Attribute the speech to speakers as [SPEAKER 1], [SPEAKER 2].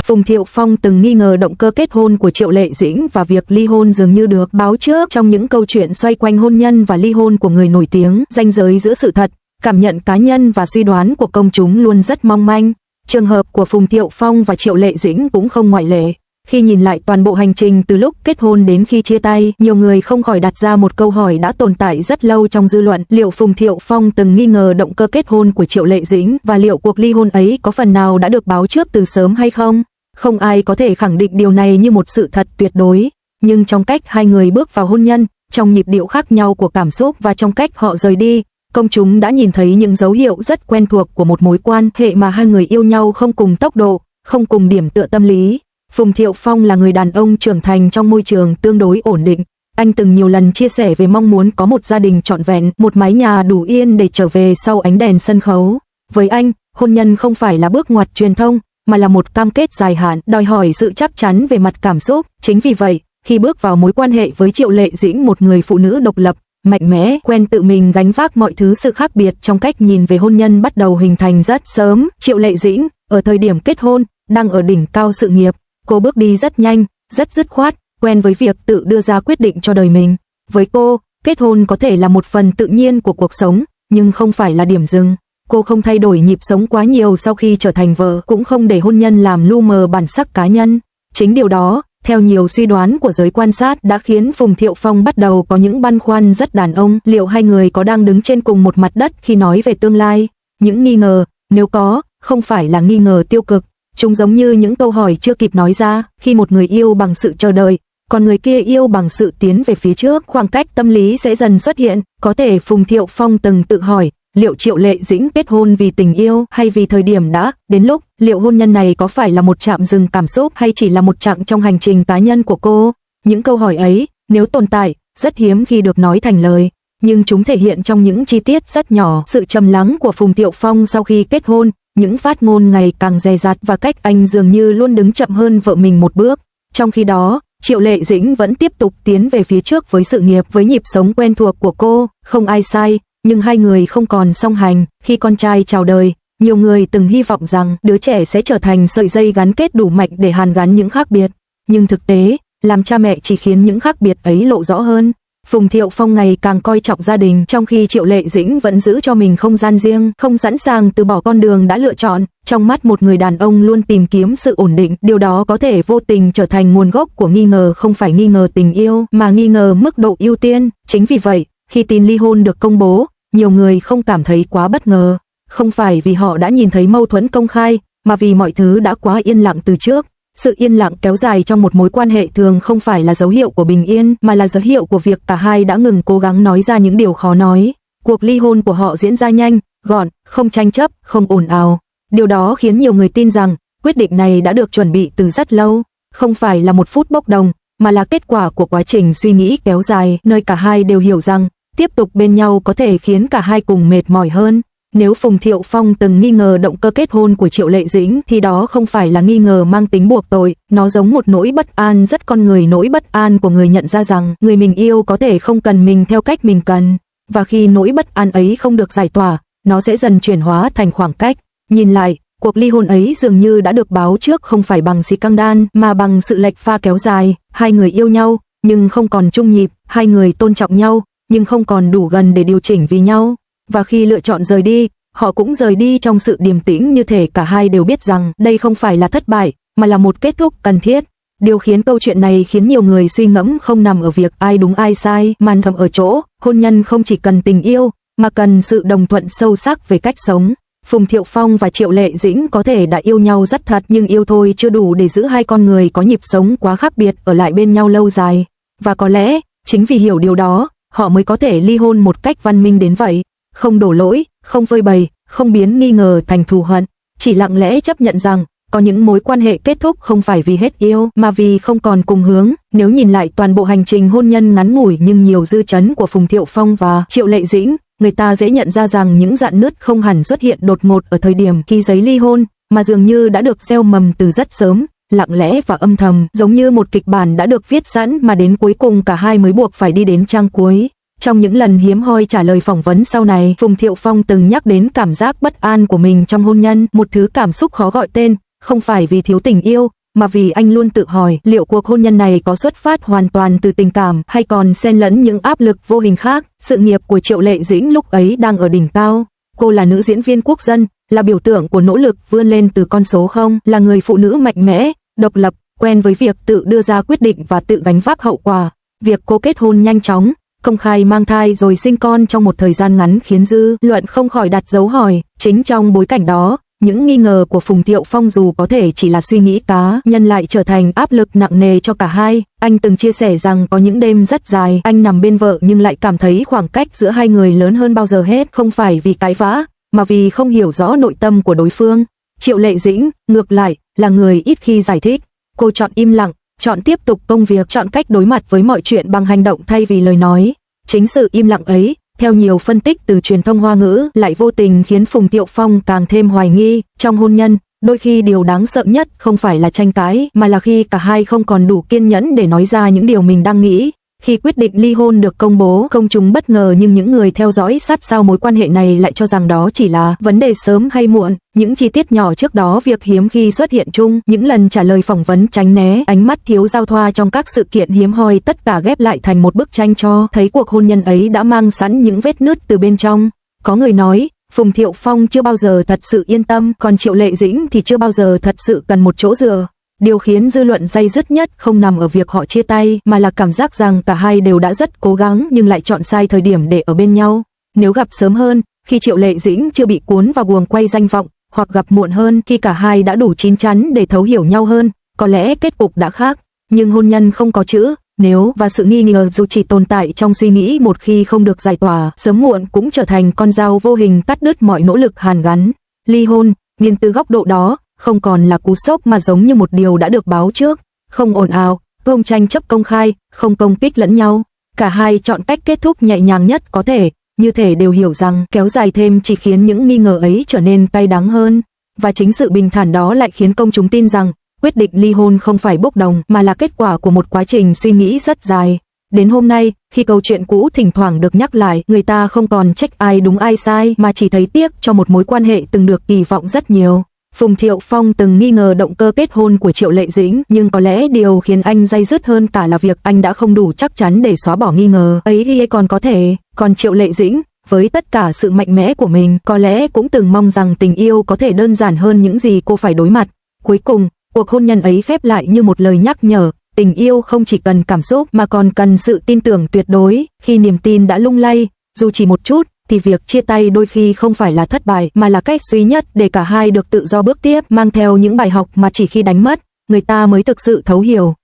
[SPEAKER 1] Phùng Thiệu Phong từng nghi ngờ động cơ kết hôn của Triệu Lệ Dĩnh và việc ly hôn dường như được báo trước trong những câu chuyện xoay quanh hôn nhân và ly hôn của người nổi tiếng. Ranh giới giữa sự thật, cảm nhận cá nhân và suy đoán của công chúng luôn rất mong manh. Trường hợp của Phùng Thiệu Phong và Triệu Lệ Dĩnh cũng không ngoại lệ. Khi nhìn lại toàn bộ hành trình từ lúc kết hôn đến khi chia tay, nhiều người không khỏi đặt ra một câu hỏi đã tồn tại rất lâu trong dư luận. Liệu Phùng Thiệu Phong từng nghi ngờ động cơ kết hôn của Triệu Lệ Dĩnh và liệu cuộc ly hôn ấy có phần nào đã được báo trước từ sớm hay không? Không ai có thể khẳng định điều này như một sự thật tuyệt đối. Nhưng trong cách hai người bước vào hôn nhân, trong nhịp điệu khác nhau của cảm xúc và trong cách họ rời đi, công chúng đã nhìn thấy những dấu hiệu rất quen thuộc của một mối quan hệ mà hai người yêu nhau không cùng tốc độ, không cùng điểm tựa tâm lý. Phùng Thiệu Phong là người đàn ông trưởng thành trong môi trường tương đối ổn định. Anh từng nhiều lần chia sẻ về mong muốn có một gia đình trọn vẹn, một mái nhà đủ yên để trở về sau ánh đèn sân khấu. Với anh, hôn nhân không phải là bước ngoặt truyền thông, mà là một cam kết dài hạn, đòi hỏi sự chắc chắn về mặt cảm xúc. Chính vì vậy, khi bước vào mối quan hệ với Triệu Lệ Dĩnh, một người phụ nữ độc lập, mạnh mẽ, quen tự mình gánh vác mọi thứ, sự khác biệt trong cách nhìn về hôn nhân bắt đầu hình thành rất sớm. Triệu Lệ Dĩnh, ở thời điểm kết hôn, đang ở đỉnh cao sự nghiệp. Cô bước đi rất nhanh, rất dứt khoát, quen với việc tự đưa ra quyết định cho đời mình. Với cô, kết hôn có thể là một phần tự nhiên của cuộc sống, nhưng không phải là điểm dừng. Cô không thay đổi nhịp sống quá nhiều sau khi trở thành vợ, cũng không để hôn nhân làm lu mờ bản sắc cá nhân. Chính điều đó, theo nhiều suy đoán của giới quan sát, đã khiến Phùng Thiệu Phong bắt đầu có những băn khoăn rất đàn ông. Liệu hai người có đang đứng trên cùng một mặt đất khi nói về tương lai? Những nghi ngờ, nếu có, không phải là nghi ngờ tiêu cực. Chúng giống như những câu hỏi chưa kịp nói ra. Khi một người yêu bằng sự chờ đợi, còn người kia yêu bằng sự tiến về phía trước, khoảng cách tâm lý sẽ dần xuất hiện. Có thể Phùng Thiệu Phong từng tự hỏi, liệu Triệu Lệ Dĩnh kết hôn vì tình yêu hay vì thời điểm đã đến lúc? Liệu hôn nhân này có phải là một trạm dừng cảm xúc hay chỉ là một chặng trong hành trình cá nhân của cô? Những câu hỏi ấy, nếu tồn tại, rất hiếm khi được nói thành lời, nhưng chúng thể hiện trong những chi tiết rất nhỏ. Sự trầm lắng của Phùng Thiệu Phong sau khi kết hôn, những phát ngôn ngày càng dè dặt và cách anh dường như luôn đứng chậm hơn vợ mình một bước. Trong khi đó, Triệu Lệ Dĩnh vẫn tiếp tục tiến về phía trước với sự nghiệp, với nhịp sống quen thuộc của cô. Không ai sai, nhưng hai người không còn song hành. Khi con trai chào đời, nhiều người từng hy vọng rằng đứa trẻ sẽ trở thành sợi dây gắn kết đủ mạnh để hàn gắn những khác biệt. Nhưng thực tế, làm cha mẹ chỉ khiến những khác biệt ấy lộ rõ hơn. Phùng Thiệu Phong ngày càng coi trọng gia đình, trong khi Triệu Lệ Dĩnh vẫn giữ cho mình không gian riêng, không sẵn sàng từ bỏ con đường đã lựa chọn. Trong mắt một người đàn ông luôn tìm kiếm sự ổn định, điều đó có thể vô tình trở thành nguồn gốc của nghi ngờ, không phải nghi ngờ tình yêu, mà nghi ngờ mức độ ưu tiên. Chính vì vậy, khi tin ly hôn được công bố, nhiều người không cảm thấy quá bất ngờ. Không phải vì họ đã nhìn thấy mâu thuẫn công khai, mà vì mọi thứ đã quá yên lặng từ trước. Sự yên lặng kéo dài trong một mối quan hệ thường không phải là dấu hiệu của bình yên, mà là dấu hiệu của việc cả hai đã ngừng cố gắng nói ra những điều khó nói. Cuộc ly hôn của họ diễn ra nhanh, gọn, không tranh chấp, không ồn ào. Điều đó khiến nhiều người tin rằng quyết định này đã được chuẩn bị từ rất lâu, không phải là một phút bốc đồng, mà là kết quả của quá trình suy nghĩ kéo dài, nơi cả hai đều hiểu rằng tiếp tục bên nhau có thể khiến cả hai cùng mệt mỏi hơn. Nếu Phùng Thiệu Phong từng nghi ngờ động cơ kết hôn của Triệu Lệ Dĩnh thì đó không phải là nghi ngờ mang tính buộc tội, nó giống một nỗi bất an rất con người, nỗi bất an của người nhận ra rằng người mình yêu có thể không cần mình theo cách mình cần, và khi nỗi bất an ấy không được giải tỏa, nó sẽ dần chuyển hóa thành khoảng cách. Nhìn lại, cuộc ly hôn ấy dường như đã được báo trước, không phải bằng scandal mà bằng sự lệch pha kéo dài. Hai người yêu nhau nhưng không còn chung nhịp, hai người tôn trọng nhau nhưng không còn đủ gần để điều chỉnh vì nhau. Và khi lựa chọn rời đi, họ cũng rời đi trong sự điềm tĩnh, như thể cả hai đều biết rằng đây không phải là thất bại, mà là một kết thúc cần thiết. Điều khiến câu chuyện này khiến nhiều người suy ngẫm không nằm ở việc ai đúng ai sai, mà nằm ở chỗ hôn nhân không chỉ cần tình yêu, mà cần sự đồng thuận sâu sắc về cách sống. Phùng Thiệu Phong và Triệu Lệ Dĩnh có thể đã yêu nhau rất thật, nhưng yêu thôi chưa đủ để giữ hai con người có nhịp sống quá khác biệt ở lại bên nhau lâu dài. Và có lẽ, chính vì hiểu điều đó, họ mới có thể ly hôn một cách văn minh đến vậy. Không đổ lỗi, không phơi bày, không biến nghi ngờ thành thù hận, chỉ lặng lẽ chấp nhận rằng có những mối quan hệ kết thúc không phải vì hết yêu, mà vì không còn cùng hướng. Nếu nhìn lại toàn bộ hành trình hôn nhân ngắn ngủi nhưng nhiều dư chấn của Phùng Thiệu Phong và Triệu Lệ Dĩnh, người ta dễ nhận ra rằng những rạn nứt không hẳn xuất hiện đột ngột ở thời điểm ký giấy ly hôn, mà dường như đã được gieo mầm từ rất sớm, lặng lẽ và âm thầm, giống như một kịch bản đã được viết sẵn mà đến cuối cùng cả hai mới buộc phải đi đến trang cuối. Trong những lần hiếm hoi trả lời phỏng vấn sau này, Phùng Thiệu Phong từng nhắc đến cảm giác bất an của mình trong hôn nhân, một thứ cảm xúc khó gọi tên, không phải vì thiếu tình yêu, mà vì anh luôn tự hỏi liệu cuộc hôn nhân này có xuất phát hoàn toàn từ tình cảm hay còn xen lẫn những áp lực vô hình khác. Sự nghiệp của Triệu Lệ Dĩnh lúc ấy đang ở đỉnh cao. Cô là nữ diễn viên quốc dân, là biểu tượng của nỗ lực vươn lên từ con số không, là người phụ nữ mạnh mẽ, độc lập, quen với việc tự đưa ra quyết định và tự gánh vác hậu quả. Việc cô kết hôn nhanh chóng, công khai mang thai rồi sinh con trong một thời gian ngắn khiến dư luận không khỏi đặt dấu hỏi. Chính trong bối cảnh đó, những nghi ngờ của Phùng Thiệu Phong dù có thể chỉ là suy nghĩ cá nhân lại trở thành áp lực nặng nề cho cả hai. Anh từng chia sẻ rằng có những đêm rất dài, anh nằm bên vợ nhưng lại cảm thấy khoảng cách giữa hai người lớn hơn bao giờ hết, không phải vì cãi vã, mà vì không hiểu rõ nội tâm của đối phương. Triệu Lệ Dĩnh, ngược lại, là người ít khi giải thích. Cô chọn im lặng, chọn tiếp tục công việc, chọn cách đối mặt với mọi chuyện bằng hành động thay vì lời nói. Chính sự im lặng ấy, theo nhiều phân tích từ truyền thông Hoa ngữ, lại vô tình khiến Phùng Thiệu Phong càng thêm hoài nghi. Trong hôn nhân, đôi khi điều đáng sợ nhất không phải là tranh cãi, mà là khi cả hai không còn đủ kiên nhẫn để nói ra những điều mình đang nghĩ. Khi quyết định ly hôn được công bố, công chúng bất ngờ, nhưng những người theo dõi sát sao mối quan hệ này lại cho rằng đó chỉ là vấn đề sớm hay muộn. Những chi tiết nhỏ trước đó, việc hiếm khi xuất hiện chung, những lần trả lời phỏng vấn tránh né, ánh mắt thiếu giao thoa trong các sự kiện hiếm hoi, tất cả ghép lại thành một bức tranh cho thấy cuộc hôn nhân ấy đã mang sẵn những vết nứt từ bên trong. Có người nói, Phùng Thiệu Phong chưa bao giờ thật sự yên tâm, còn Triệu Lệ Dĩnh thì chưa bao giờ thật sự cần một chỗ dựa. Điều khiến dư luận day dứt nhất không nằm ở việc họ chia tay, mà là cảm giác rằng cả hai đều đã rất cố gắng nhưng lại chọn sai thời điểm để ở bên nhau. Nếu gặp sớm hơn, khi Triệu Lệ Dĩnh chưa bị cuốn vào guồng quay danh vọng, hoặc gặp muộn hơn khi cả hai đã đủ chín chắn để thấu hiểu nhau hơn, có lẽ kết cục đã khác. Nhưng hôn nhân không có chữ nếu, và sự nghi ngờ dù chỉ tồn tại trong suy nghĩ, một khi không được giải tỏa, sớm muộn cũng trở thành con dao vô hình cắt đứt mọi nỗ lực hàn gắn. Ly hôn, nhìn từ góc độ đó, không còn là cú sốc mà giống như một điều đã được báo trước. Không ồn ào, không tranh chấp công khai, không công kích lẫn nhau. Cả hai chọn cách kết thúc nhẹ nhàng nhất có thể, như thể đều hiểu rằng kéo dài thêm chỉ khiến những nghi ngờ ấy trở nên cay đắng hơn. Và chính sự bình thản đó lại khiến công chúng tin rằng quyết định ly hôn không phải bốc đồng, mà là kết quả của một quá trình suy nghĩ rất dài. Đến hôm nay, khi câu chuyện cũ thỉnh thoảng được nhắc lại, người ta không còn trách ai đúng ai sai, mà chỉ thấy tiếc cho một mối quan hệ từng được kỳ vọng rất nhiều. Phùng Thiệu Phong từng nghi ngờ động cơ kết hôn của Triệu Lệ Dĩnh, nhưng có lẽ điều khiến anh day dứt hơn cả là việc anh đã không đủ chắc chắn để xóa bỏ nghi ngờ ấy thì còn có thể. Còn Triệu Lệ Dĩnh, với tất cả sự mạnh mẽ của mình, có lẽ cũng từng mong rằng tình yêu có thể đơn giản hơn những gì cô phải đối mặt. Cuối cùng, cuộc hôn nhân ấy khép lại như một lời nhắc nhở, tình yêu không chỉ cần cảm xúc mà còn cần sự tin tưởng tuyệt đối. Khi niềm tin đã lung lay, dù chỉ một chút, thì việc chia tay đôi khi không phải là thất bại, mà là cách duy nhất để cả hai được tự do bước tiếp, mang theo những bài học mà chỉ khi đánh mất, người ta mới thực sự thấu hiểu.